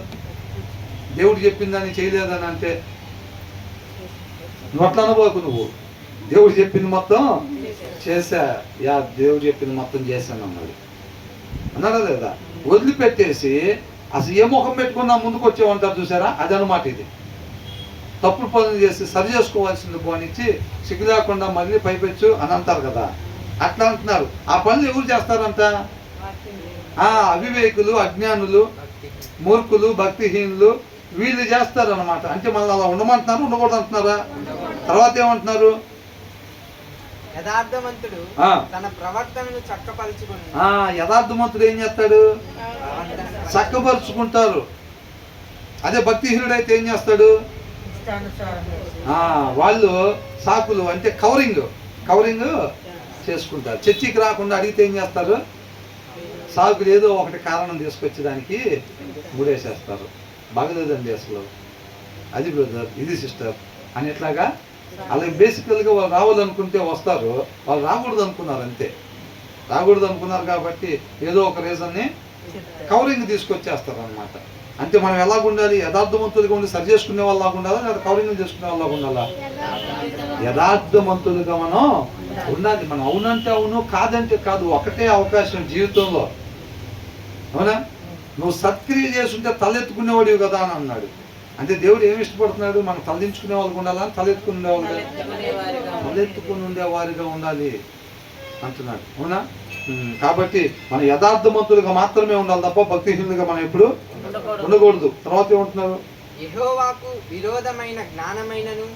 దేవుడు చెప్పిందని చేయలేదని అంటే, నువ్వు అట్లా అనుకోకు, నువ్వు దేవుడు చెప్పింది మొత్తం దేవుడు చెప్పింది మొత్తం చేశాను అన్నాడా లేదా? వదిలిపెట్టేసి అసలు ఏ ముఖం పెట్టుకున్నా ముందుకు వచ్చేవంటారు చూసారా, అదనమాట. ఇది తప్పుడు పనులు చేసి సరి చేసుకోవాల్సింది పోనిచ్చి సిగ్గు లేకుండా మళ్ళీ పైపెచ్చు అని అంటారు కదా, అట్లా అంటున్నారు. ఆ పనులు ఎవరు చేస్తారంట? అవివేకులు, అజ్ఞానులు, మూర్ఖులు, భక్తిహీనులు, వీళ్ళు చేస్తారనమాట. అంటే మళ్ళీ అలా ఉండమంటున్నారు, ఉండకూడదు అంటున్నారా? తర్వాత ఏమంటున్నారు, యథార్థవంతుడు తన ప్రవర్తనను చక్కపరుచుకుని. యథార్థవంతుడు ఏం చేస్తాడు, చక్కపరుచుకుంటారు. అదే భక్తిహీనుడు అయితే ఏం చేస్తాడు, వాళ్ళు సాకులు అంటే కవరింగ్ చేసుకుంటారు. చర్చికి రాకుండా అడిగితే ఏం చేస్తారు, సాకులు ఏదో ఒకటి కారణం తీసుకొచ్చేదానికి ముడేసేస్తారు. బాగలేదండి అసలు, అది బ్రదర్, ఇది సిస్టర్ అని ఎట్లాగా. అలాగే బేసికల్గా వాళ్ళు రావాలనుకుంటే వస్తారు, వాళ్ళు రాకూడదు అనుకున్నారు అంతే. రాకూడదు అనుకున్నారు కాబట్టి ఏదో ఒక రీజన్ని కవరింగ్ తీసుకొచ్చేస్తారు అనమాట. అంటే మనం ఎలాగుండాలి, యథార్థవంతులుగా ఉండి సరి చేసుకునే వాళ్ళలాగా ఉండాలా, లేదా కవరింగ్ చేసుకునే వాళ్ళలాగా ఉండాలా? యథార్థవంతులుగా మనం ఉండాలి. మనం అవునంటే అవును, కాదంటే కాదు, ఒకటే అవకాశం జీవితంలో. అవునా? నువ్వు సత్క్రియ చేస్తుంటే తలెత్తుకునేవాడివి కదా అని అన్నాడు. అంటే దేవుడు ఏమి ఇష్టపడుతున్నాడు, మనం తలదించుకునే వాళ్ళకి ఉండాలని, తలెత్తుకుని ఉండేవారిగా ఉండాలి అంటున్నాడు. అవునా? కాబట్టి మన యథార్థవంతులుగా మాత్రమే ఉండాలి తప్ప భక్తిహీనులుగా మనం ఎప్పుడు ఉండకూడదు. తర్వాత ఏమంటున్నారు, యెహోవాకు విరోధమైన జ్ఞానమైనను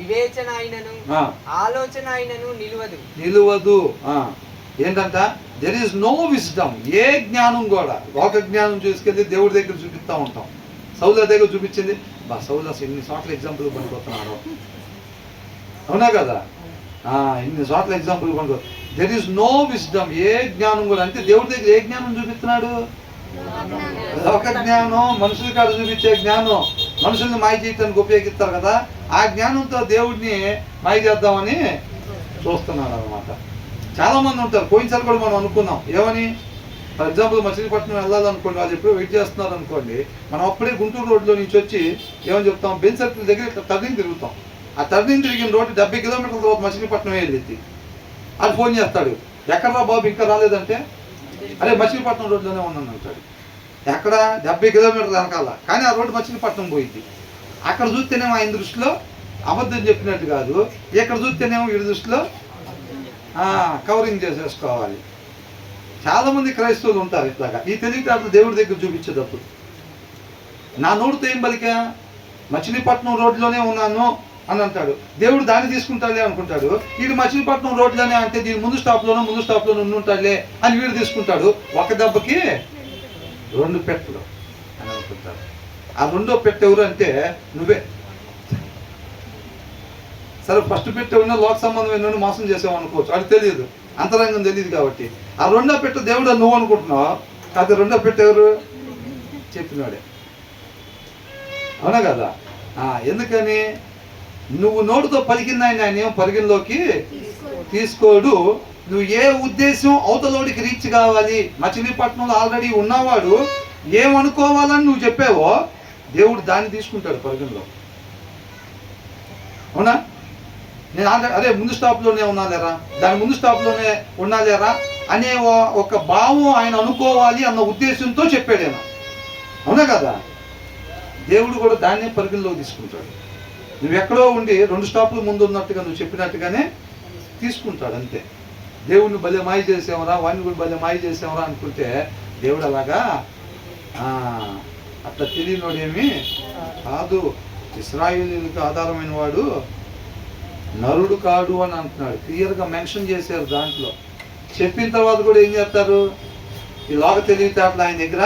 వివేచన అయినను ఆలోచన అయినను నిలువదు. ఏంటంట, దెర్ ఈస్ నో విజ్డమ్. ఏ జ్ఞానం కూడా, లోక జ్ఞానం చూసుకెళ్ళి దేవుడి దగ్గర చూపిస్తూ ఉంటాం. సౌల దగ్గర చూపించింది, సౌలు అసలు ఎన్ని చోట్ల ఎగ్జాంపుల్ పనికొస్తున్నాడు. అవునా కదా? ఇన్ని చోట్ల ఎగ్జాంపుల్ పనికొ. There is no wisdom. ఏ జ్ఞానం కూడా, అంటే దేవుడి దగ్గర ఏ జ్ఞానం చూపిస్తున్నాడు, లోక జ్ఞానం, మనుషుల కాడ చూపించే జ్ఞానం. మనుషుల్ని మాయ చేయటానికి ఉపయోగిస్తారు కదా, ఆ జ్ఞానంతో దేవుడిని మాయ చేద్దామని చూస్తున్నాడు అనమాట. చాలా మంది ఉంటారు. పోయినసారి కూడా మనం అనుకున్నాం ఏమని, ఫర్ ఎగ్జాంపుల్ మచిలీపట్నం వెళ్ళాలనుకోండి, వాళ్ళు ఎప్పుడు వెయిట్ చేస్తున్నారు అనుకోండి, మనం అప్పుడే గుంటూరు రోడ్లో నుంచి వచ్చి ఏమని చెప్తాం, బెంచ్ సర్కిల్ దగ్గర ఇట్లా టర్నింగ్ తిరుగుతాం. ఆ టర్నింగ్ తిరిగిన రోడ్డు 70 కిలోమీటర్ల తర్వాత మచిలీపట్నం వెళ్ళింది. అది ఫోన్ చేస్తాడు, ఎక్కడరా బాబు ఇంకా రాలేదంటే, అరే మచిలీపట్నం రోడ్లోనే ఉన్నాను అంటాడు. ఎక్కడ 70 కిలోమీటర్లు వెనకాల, కానీ ఆ రోడ్డు మచిలీపట్నం పోయింది. అక్కడ చూస్తేనేమో ఆయన దృష్టిలో అబద్ధం చెప్పినట్టు కాదు, ఇక్కడ చూస్తేనేమో వీడి దృష్టిలో కవరింగ్ చేసేసుకోవాలి. చాలామంది క్రైస్తవులు ఉంటారు ఇట్లాగా. ఈ తెలివితేటలు దేవుడి దగ్గర చూపించేటప్పుడు, నా నోటితో ఏం పలికా, మచిలీపట్నం రోడ్లోనే ఉన్నాను అని అంటాడు. దేవుడు దాన్ని తీసుకుంటాడులే అనుకుంటాడు. వీడు మచిలీపట్నం రోడ్లోనే అంటే దీని ముందు స్టాప్లోనే ఉండుంటాడులే అని వీడు తీసుకుంటాడు. ఒక దెబ్బకి 2 పెట్టలు అని అనుకుంటాడు. ఆ 2వ పెట్టె ఎవరు అంటే నువ్వే. సరే, ఫస్ట్ పెట్టెవన్నా లోక సంబంధమైన మోసం చేసావు అనుకోవచ్చు, అది తెలియదు, అంతరంగం తెలియదు కాబట్టి. ఆ 2వ పెట్టె దేవుడు నువ్వు అనుకుంటున్నావు, అది 2వ పెట్టె ఎవరు, చెప్పినాడే. అవునా కదా? ఎందుకని, నువ్వు నోటితో పలికింది ఆయన ఏం పరిగణలోకి తీసుకోడు. నువ్వు ఏ ఉద్దేశం అవతలోడికి రీచ్ కావాలి, మచిలీపట్నంలో ఆల్రెడీ ఉన్నవాడు ఏమనుకోవాలని నువ్వు చెప్పావో దేవుడు దాన్ని తీసుకుంటాడు పరిగణలో. అవునా? నేను ఆల్రెడీ అరే ముందు స్టాప్లోనే ఉన్నాలేరా, దాని ముందు స్టాప్లోనే ఉన్నాలేరా అనే ఒక భావం ఆయన అనుకోవాలి అన్న ఉద్దేశంతో చెప్పాడేనా. అవునా కదా? దేవుడు కూడా దాన్నే పరిగణలోకి తీసుకుంటాడు. నువ్వు ఎక్కడో ఉండి 2 స్టాపుల ముందు ఉన్నట్టుగా నువ్వు చెప్పినట్టుగానే తీసుకుంటాడు అంతే. దేవుడిని భలే మాయ చేసామరా, వాడిని కూడా భలే మాయ చేసామరా అనుకుంటే దేవుడు అలాగా అట్లా తెలియనోడేమి కాదు. ఇశ్రాయేలీయులకు ఆధారమైన వాడు నరుడు కాడు అని అంటున్నాడు, క్లియర్గా మెన్షన్ చేశారు దాంట్లో. చెప్పిన తర్వాత కూడా ఏం చేస్తారు, ఈ లోక తెలివితేటలు ఆయన దగ్గర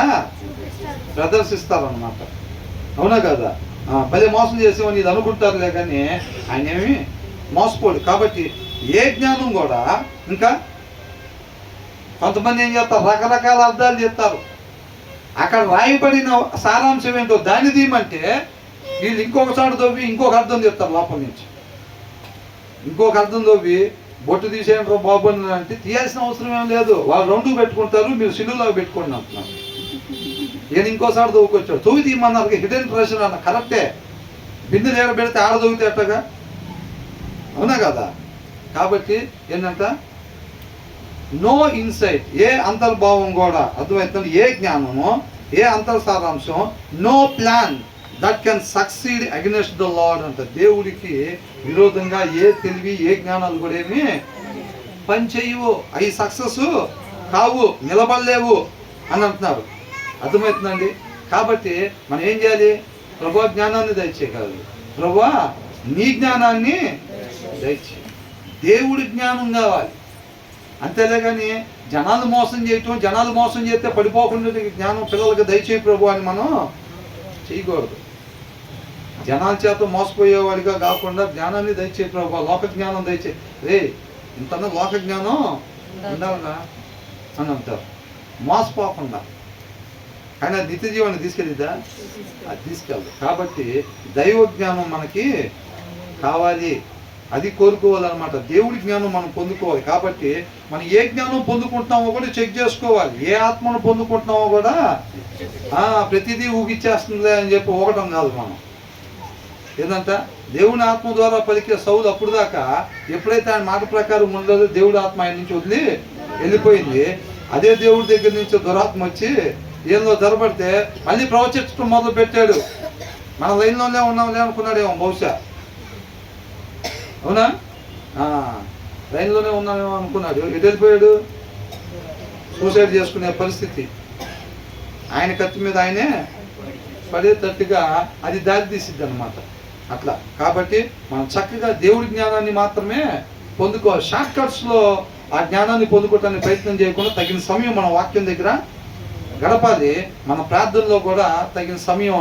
ప్రదర్శిస్తారన్నమాట. అవునా కదా? భలే మోసం చేసేవని ఇది అనుకుంటారులే కానీ ఆయన ఏమి మోసపోడు. కాబట్టి ఏ జ్ఞానం కూడా ఇంకా కొంతమంది ఏం చేస్తారు, రకరకాల అర్థాలు చెప్తారు. అక్కడ రాయబడిన సారాంశం ఏంటో దాన్ని తీయమంటే వీళ్ళు ఇంకొకసారి తోవి ఇంకొక అర్థం చెప్తారు. లోపల నుంచి ఇంకొక అర్థం తోవి బొట్టు తీసేయండి బాబు అని అంటే తీయాల్సిన అవసరం ఏం లేదు, వాళ్ళు రెండు పెట్టుకుంటారు, మీరు సిల్లులో పెట్టుకోండి అంటున్నారు. నేను ఇంకోసారి తవ్వుకొచ్చాడు, తవ్వి తీయమన్నారు. హిడెన్ ట్రెషర్ అన్న కరెక్టే, బిందె దగ్గర పెడితే ఆడ తవ్వితే అట్టగా, అవునా కదా? కాబట్టి ఏంటంట, నో ఇన్సైట్, ఏ అంతర్భావం కూడా అర్థమవుతుంది, ఏ జ్ఞానము, ఏ అంతర్సారాంశం, no plan that can succeed against the Lord అంట. దేవుడికి విరోధంగా ఏ తెలివి ఏ జ్ఞానాలు కూడా ఏమి పనిచేయవు, అవి సక్సెస్ కావు, నిలబడలేవు అని అంటున్నారు. అర్థమవుతుందండి? కాబట్టి మనం ఏం చేయాలి, ప్రభువా జ్ఞానాన్ని దయచేయగలరు, ప్రభువా నీ జ్ఞానాన్ని దయచేయి. దేవుడి జ్ఞానం కావాలి అంతేలే కానీ జనాలు మోసం చేయటం, జనాలు మోసం చేస్తే పడిపోకుండా జ్ఞానం పిల్లలకి దయచేయి ప్రభు అని మనం చేయకూడదు. జనాల చేత మోసపోయేవాడిగా కాకుండా జ్ఞానాన్ని దయచేయి ప్రభు, లోక జ్ఞానం దయచేయి. రే ఇంత లోక జ్ఞానం ఉండాలన్నా అని అంటారు, మోసపోకుండా. కానీ అది నిత్య జీవాన్ని తీసుకెళ్ళిద్దా? అది తీసుకెళ్ళదు. కాబట్టి దైవ జ్ఞానం మనకి కావాలి, అది కోరుకోవాలన్నమాట. దేవుడి జ్ఞానం మనం పొందుకోవాలి. కాబట్టి మనం ఏ జ్ఞానం పొందుకుంటున్నామో కూడా చెక్ చేసుకోవాలి, ఏ ఆత్మను పొందుకుంటున్నామో కూడా. ప్రతిదీ ఊగిచ్చేస్తుందిలే అని చెప్పి ఊగటం కాదు మనం. ఏంటంట, దేవుని ఆత్మ ద్వారా పలికే సౌలు అప్పుడు దాకా ఎప్పుడైతే ఆయన మాట ప్రకారం ఉండదో దేవుడి ఆత్మ ఆయన నుంచి వదిలి వెళ్ళిపోయింది. అదే దేవుడి దగ్గర నుంచి దురాత్మ వచ్చి ఏందో ధరపడితే మళ్ళీ ప్రవచించడం మొదలు పెట్టాడు. మన లైన్లోనే ఉన్నాంలే అనుకున్నాడేమో బహుశా, అవునా? లైన్లోనే ఉన్నామేమో అనుకున్నాడు, ఎటు వెళ్ళిపోయాడు? సూసైడ్ చేసుకునే పరిస్థితి. ఆయన కత్తి మీద ఆయనే పడేటట్టుగా అది దారి తీసిద్ది అనమాట. అట్లా కాబట్టి మనం చక్కగా దేవుడి జ్ఞానాన్ని మాత్రమే పొందుకోవాలి. షార్ట్ కట్స్లో ఆ జ్ఞానాన్ని పొందుకోవటానికి ప్రయత్నం చేయకుండా తగిన సమయం మన వాక్యం దగ్గర గడపాలి. మన ప్రార్థనలో కూడా తగిన సమయం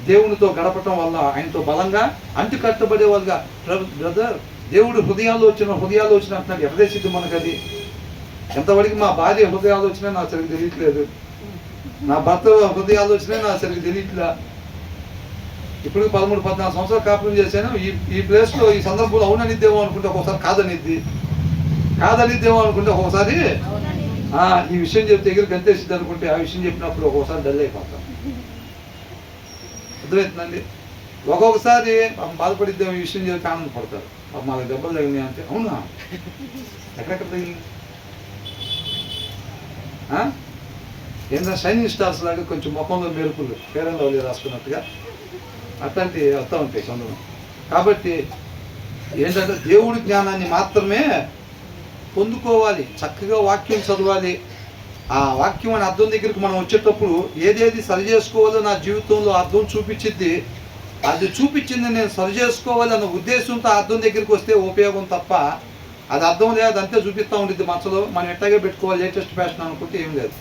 దేవునితో గడపటం వల్ల ఆయనతో బలంగా అంటు కట్టబడే వాళ్ళుగా. బ్రదర్, దేవుడు హృదయాలు వచ్చిన అంటున్నాడు. ఎప్పుడేసిద్ది మనకు అది? ఎంతవరకు మా భార్య హృదయాలు వచ్చినా నాకు సరిగ్గా తెలియట్లేదు, నా భర్త హృదయాలు వచ్చినా నాకు సరిగ్గా తెలియట్లే. ఇప్పుడు 13-14 సంవత్సరాలు కాపురం చేశాను. ఈ ప్లేస్లో ఈ సందర్భంలో అవుననిద్దేమో అనుకుంటే ఒక్కోసారి కాదనిద్దేమో అనుకుంటే ఒక్కోసారి ఈ విషయం చెప్తే ఎగిరి గంతేసిద్ది అనుకుంటే ఆ విషయం చెప్పినప్పుడు ఒక్కోసారి డల్ అయిపోతాం. అర్థమవుతుందండి? ఒక్కొక్కసారి బాధపడిద్దాం ఈ విషయం చెప్తే ఆనందపడతారు. మాకు దెబ్బలు తగినాయి అంటే, అవునా ఎక్కడెక్కడ తగిలి ఏంటంటే షైనింగ్ స్టార్స్ లాగా కొంచెం ముఖంలో మెరుపులు ఫెయిర్ అండ్ లవ్లీ రాసుకున్నట్టుగా అట్లాంటి వస్తూ ఉంటాయి కొందరు. కాబట్టి ఏంటంటే దేవుడి జ్ఞానాన్ని మాత్రమే పొందుకోవాలి, చక్కగా వాక్యం చదవాలి. ఆ వాక్యం అనే అర్థం దగ్గరికి మనం వచ్చేటప్పుడు ఏదేది సరి చేసుకోవాలో నా జీవితంలో అర్థం చూపించిద్ది, అది చూపించింది నేను సరి చేసుకోవాలి అన్న ఉద్దేశంతో అర్థం దగ్గరికి వస్తే ఉపయోగం తప్ప అది అర్థం లేదు అంతే చూపిస్తూ ఉంటుంది మనసులో. మనం ఎట్టాగే పెట్టుకోవాలి లేటెస్ట్ ఫ్యాషన్ అనుకుంటే ఏం లేదు,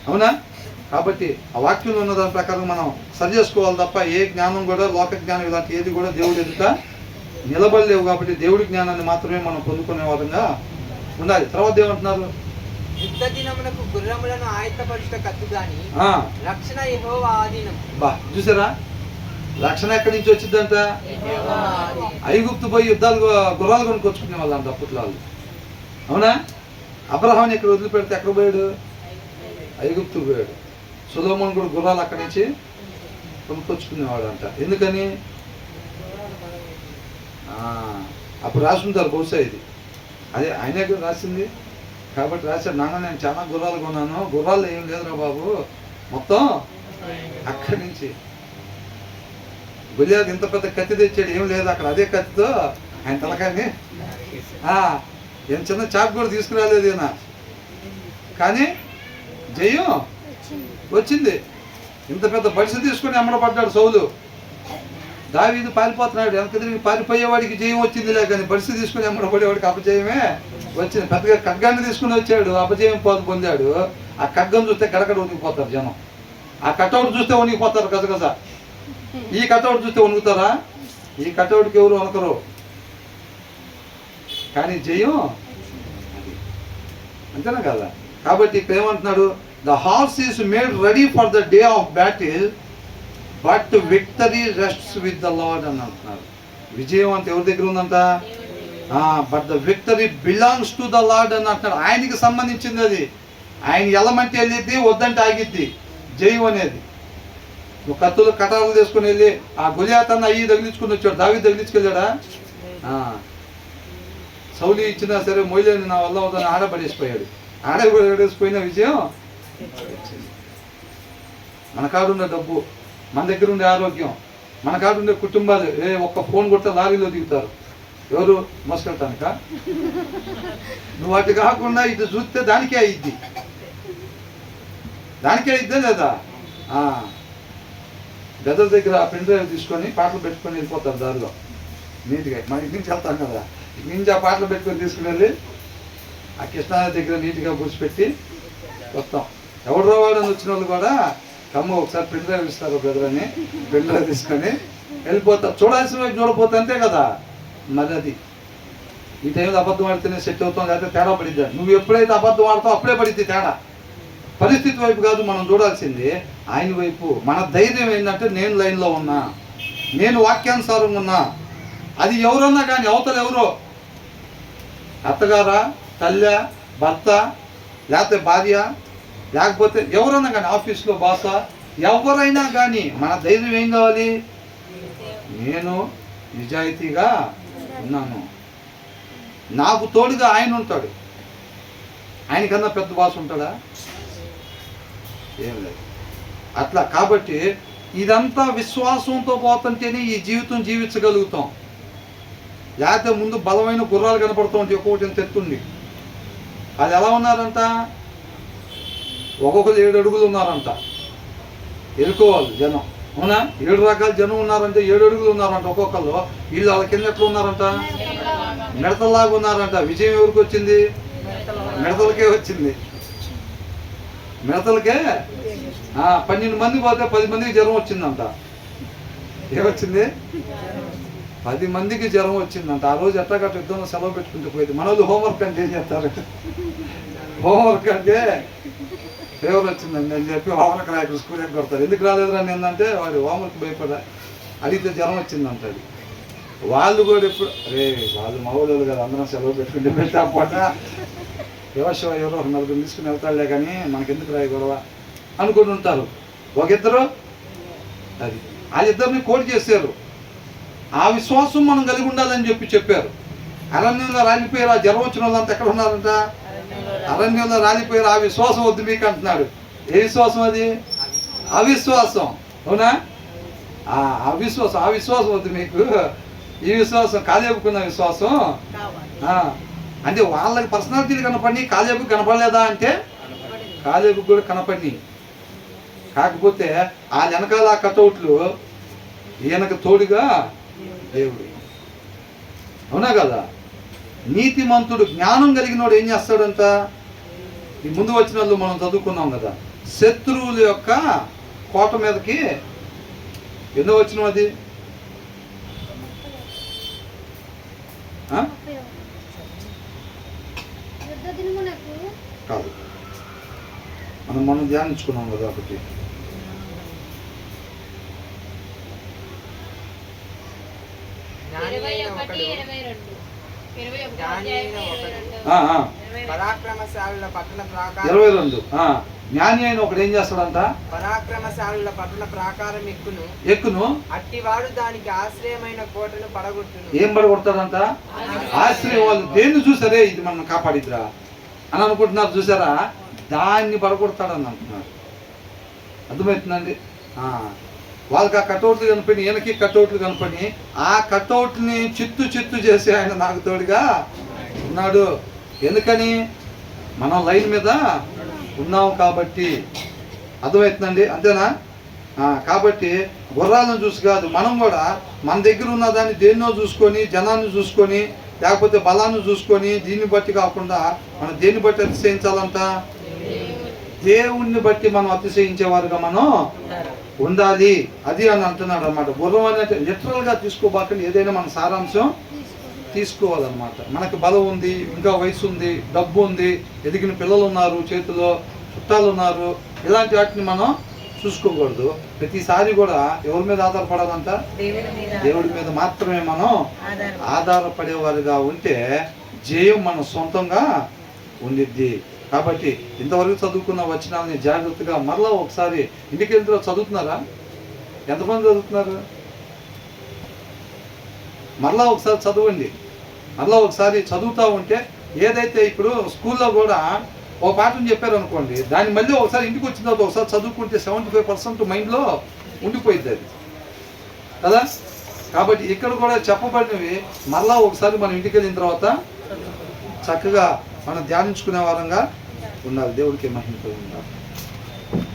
అవునా? కాబట్టి ఆ వాక్యంలో ఉన్న దాని ప్రకారం మనం సరి చేసుకోవాలి తప్ప ఏ జ్ఞానం కూడా, లోక జ్ఞానం ఇలాంటి ఏది కూడా దేవుడి ఎదుట నిలబడలేవు. కాబట్టి దేవుడి జ్ఞానాన్ని మాత్రమే మనం పొందుకునే విధంగా ఉండాలి. తర్వాత ఏమంటున్నారు, యుద్ధ దినమునకు గుర్రములను ఆయత్తపరుచుట కత్తు గాని రక్షణ యెహోవా ఆధీనం. చూసారా, రక్షణ ఎక్కడి నుంచి వచ్చిందంట? ఐగుప్తు పోయి గుర్రాలు కొనుక్కొచ్చుకునే వాళ్ళంట అప్పట్లో వాళ్ళు, అవునా? అబ్రహాం ఇక్కడ వదిలిపెడితే ఎక్కడ పోయాడు? ఐగుప్తు పోయాడు. సొలొమోను కూడా గుర్రాలు అక్కడి నుంచి కొనుక్కొచ్చుకునేవాడు అంట. ఎందుకని? అప్పుడు రాసుకుంటారు బహుశా, ఇది అదే ఆయనే రాసింది కాబట్టి రాశాడు. నాన్న నేను చాలా గుర్రాలు కొన్నాను, గుర్రాలు ఏం లేదురా బాబు, మొత్తం అక్కడి నుంచి. గులియాకి ఇంత పెద్ద కత్తి తెచ్చాడు, ఏం లేదు అక్కడ. అదే కత్తితో ఆయన తలకాయని ఏం చిన్న చాకు కూడా తీసుకురాలేదు ఈయన. కానీ జయం వచ్చింది. ఇంత పెద్ద బడిస తీసుకొని అమ్మడపడ్డాడు సౌలు. దావీదు పారిపోతున్నాడు, వెనక తిరిగి పారిపోయేవాడికి జయం వచ్చిందిలే, కానీ బడిస తీసుకుని అమ్మడపడేవాడికి అపజయమే వచ్చింది. పెద్దగా ఖడ్గాన్ని తీసుకుని వచ్చాడు, అపజయం పొందాడు. ఆ ఖడ్గం చూస్తే గడగడ వణికిపోతారు జనం. ఆ కటౌట్ చూస్తే వణికిపోతారు గజగజ. ఈ కటౌట్ చూస్తే వణుకుతారా? ఈ కటౌట్కి ఎవరు వణకరు. కానీ జయం అది, అంతేనా కదా? కాబట్టి ఇక్కడ ఏమంటున్నాడు, the horse is made ready for the day of battle but victory rests with the lord అని అంటున్నారు. విజయం అంటే ఎవరి దగ్గర ఉందంట? But the victory belongs to the lord అని అంటున్నాడు. ఆయనకి సంబంధించింది అది. ఆయన ఎలమంటే వెళ్ళిద్ది, వద్దంటే ఆగిద్ది జయం అనేది. నువ్వు కత్తులు కటాలు తీసుకుని వెళ్ళి ఆ గొలియాతన్న అయ్యి తగిలించుకుని వచ్చాడు. దావీదు తగిలించుకెళ్ళాడా? సౌలి ఇచ్చినా సరే మొయ్యలేని నా వల్ల అవుతాను ఆడబడేసిపోయాడు. ఆడబడేసిపోయిన విజయం మన కాడుండే డబ్బు, మన దగ్గర ఉండే ఆరోగ్యం, మన కాడుండే కుటుంబాలు ఒక్క ఫోన్ కొట్టే లారీలో దిగుతారు. ఎవరు మోసుకెళ్తానుక? నువ్వు అటు కాకుండా ఇటు చూస్తే దానికే అయ్యిద్ది, దానికే అయిద్దే లేదా? గదల దగ్గర పెన్ డ్రైవ్ తీసుకొని పాటలు పెట్టుకొని వెళ్ళిపోతారు దారిలో నీట్గా. మన ఇంటి నుంచి వెళ్తాం కదా, ఇటు నుంచి ఆ పాటలు పెట్టుకొని తీసుకుని వెళ్ళి ఆ కృష్ణానది దగ్గర నీట్గా పూసిపెట్టి వస్తాం. ఎవరు రావాలని వచ్చిన వాళ్ళు కూడా కమ్మ ఒకసారి పెన్ డ్రైవ్ ఇస్తారు బ్రదర్ అని పెన్ డ్రైవ్ తీసుకొని వెళ్ళిపోతారు. చూడాల్సిన వైపు చూడపోతే అంతే కదా. మరి అది ఈ టైంలో అబద్ధం ఆడితేనే సెట్ అవుతాం, లేకపోతే తేడా పడిద్దా. నువ్వు ఎప్పుడైతే అబద్ధం ఆడతావు అప్పుడే పడిద్ది తేడా. పరిస్థితి వైపు కాదు మనం చూడాల్సింది, ఆయన వైపు. మన ధైర్యం ఏంటంటే నేను లైన్లో ఉన్నా, నేను వాక్యానుసారంగా ఉన్నా. అది ఎవరన్నా కానీ, అవతల ఎవరో అత్తగారా, తల్లి, భర్త, లేకపోతే భార్య, లేకపోతే ఎవరన్నా కానీ ఆఫీస్లో బాస, ఎవరైనా కానీ మన ధైర్యం ఏం కావాలి? నేను నిజాయితీగా ఉన్నాను, నాకు తోడుగా ఆయన ఉంటాడు. ఆయనకన్నా పెద్ద బాస్ ఉంటాడా? ఏం లేదు. అట్లా కాబట్టి ఇదంతా విశ్వాసంతో పోతుంటేనే ఈ జీవితం జీవించగలుగుతాం. లేకపోతే ముందు బలమైన గుర్రాలు కనపడుతూ ఉంటాయి, ఒక్కొక్కటి తెత్తుంది. అది ఎలా ఉన్నారంట? ఒక్కొక్కరు 7 అడుగులు ఉన్నారంట. ఎదుర్కోవాలి జనం, అవునా? 7 రకాల జనం ఉన్నారంటే 7 అడుగులు ఉన్నారంట ఒక్కొక్కళ్ళు. వీళ్ళు వాళ్ళ కింద ఎట్లా ఉన్నారంట? మిడతల్లాగా ఉన్నారంట. విజయం ఎవరికి వచ్చింది? మిడతలకే వచ్చింది. మిడతలకే 12 మంది పోతే 10 మందికి జ్వరం వచ్చిందంట. ఏమొచ్చింది? 10 మందికి జ్వరం వచ్చిందంట. ఆ రోజు ఎట్లా గట్ట యుద్ధంలో సెలవు పెట్టుకుంటూ పోయింది. మన వాళ్ళు హోంవర్క్ అంటే ఏం చేస్తారు? హోంవర్క్ అంటే ఫేవర్ వచ్చిందండి అని చెప్పి హోంవర్క్ రాయకు స్కూల్ కొడతారు. ఎందుకు రాలేదురా ఏంటంటే వాడు హోంవర్క్ భయపడా, అడిగితే జ్వరం వచ్చిందంట. అది వాళ్ళు కూడా ఎప్పుడు వాళ్ళు మగవాళ్ళు కదా, అందరం సెలవు పెట్టుకుంటే పెట్టాపట యువశివ ఎవరో 4 తీసుకుని వెళ్తాడులే కానీ మనకెందుకు రాయి గొడవ అనుకుని ఉంటారు. ఒకిద్దరు అది వాళ్ళిద్దరిని కోడి చేశారు. ఆ విశ్వాసం మనం కలిగి ఉండాలని చెప్పారు. అరణ్యంలో రాలిపోయారు. ఆ జ్వరం వచ్చిన వాళ్ళంతా ఎక్కడ ఉన్నారంట? అరణ్యంలో రాలిపోయారు. ఆ విశ్వాసం వద్దు మీకు అంటున్నాడు. ఏ విశ్వాసం అది? అవిశ్వాసం, అవునా? ఆ విశ్వాసం వద్దు మీకు. ఈ విశ్వాసం కాలేపుకున్న విశ్వాసం. అంటే వాళ్ళకి పర్సనాలిటీలు కనపడి కాలేపు కనపడలేదా అంటే కాలేపు కూడా కనపడి, కాకపోతే ఆ వెనకాల కటౌట్లు ఈయనకు తోడుగా దేవుడు, అవునా కదా? నీతిమంతుడు జ్ఞానం కలిగినోడు ఏం చేస్తాడంట? ఈ ముందు వచ్చిన వాళ్ళు మనం చదువుకున్నాం కదా, శత్రువుల యొక్క కోట మీదకి ఎన్నో వచ్చిన అది కాదు, మనం ధ్యానించుకున్నాం కదా. ఒకటి పరాక్రమశాలుల పట్టణ ప్రాకారం 22. జ్ఞాని అయిన ఒకడు ఏం చేస్తాడంట? పరాక్రమశాలుల పట్టణ ప్రాకారం ఎక్కును అట్టివాడు దానికి ఆశ్రయమైన కోటను పడగొట్టును. ఏం పడగొడతాడంట? ఆశ్రయం. వాళ్ళు దేన్ని చూసారే ఇది మనం కాపాడిద్రా అని అనుకుంటున్నారు, చూసారా? దాన్ని పడగొడతాడని అంటున్నారు. అర్థమవుతుందండి? వాళ్ళకి ఆ కటౌట్లు కనపడి, ఈయనకి కటౌట్లు కనపడి, ఆ కటౌట్ని చిత్తు చేసి ఆయన నాకు తోడుగా ఉన్నాడు. ఎందుకని? మనం లైన్ మీద ఉన్నాం కాబట్టి. అర్థమవుతుందండి, అంతేనా? కాబట్టి గుర్రాలను చూసి కాదు, మనం కూడా మన దగ్గర ఉన్న దాన్ని దేన్నో చూసుకొని, జనాన్ని చూసుకొని, లేకపోతే బలాన్ని చూసుకొని, దీన్ని బట్టి కాకుండా మనం దేన్ని బట్టి అతిశయించాలంట? దేవుణ్ణి బట్టి మనం అతిశయించేవారుగా మనం ఉండాలి. అది అని అంటున్నాడు అన్నమాట. గుర్రం అనేది లిటరల్గా తీసుకోబాకండి, ఏదైనా మన సారాంశం తీసుకోవాలన్నమాట. మనకు బలం ఉంది, ఇంకా వయసు ఉంది, డబ్బు ఉంది, ఎదిగిన పిల్లలు ఉన్నారు, చేతిలో చుట్టాలు ఉన్నారు, ఇలాంటి వాటిని మనం చూసుకోకూడదు. ప్రతిసారి కూడా ఎవరి మీద ఆధారపడాలంట? దేవుడి మీద మాత్రమే మనం ఆధారపడేవారుగా ఉంటే జయం మన సొంతంగా ఉండిద్ది. కాబట్టి ఇంతవరకు చదువుకున్న వచనాలని జాగ్రత్తగా మరలా ఒకసారి ఇంటికి వెళ్తే చదువుతున్నారా? ఎంతమంది చదువుతున్నారు? మరలా ఒకసారి చదవండి. మరలా ఒకసారి చదువుతూ ఉంటే ఏదైతే ఇప్పుడు స్కూల్లో కూడా ఒక పాఠం చెప్పారు అనుకోండి, దాన్ని మళ్ళీ ఒకసారి ఇంటికి వచ్చిన తర్వాత ఒకసారి చదువుకుంటే 75% మైండ్లో ఉండిపోయింది అది కదా. కాబట్టి ఇక్కడ కూడా చెప్పబడినవి మరలా ఒకసారి మనం ఇంటికి వెళ్ళిన తర్వాత చక్కగా మనం ధ్యానించుకునే వారంగా ఉండాలి. దేవుడికి మహిమ కలుగును గాక.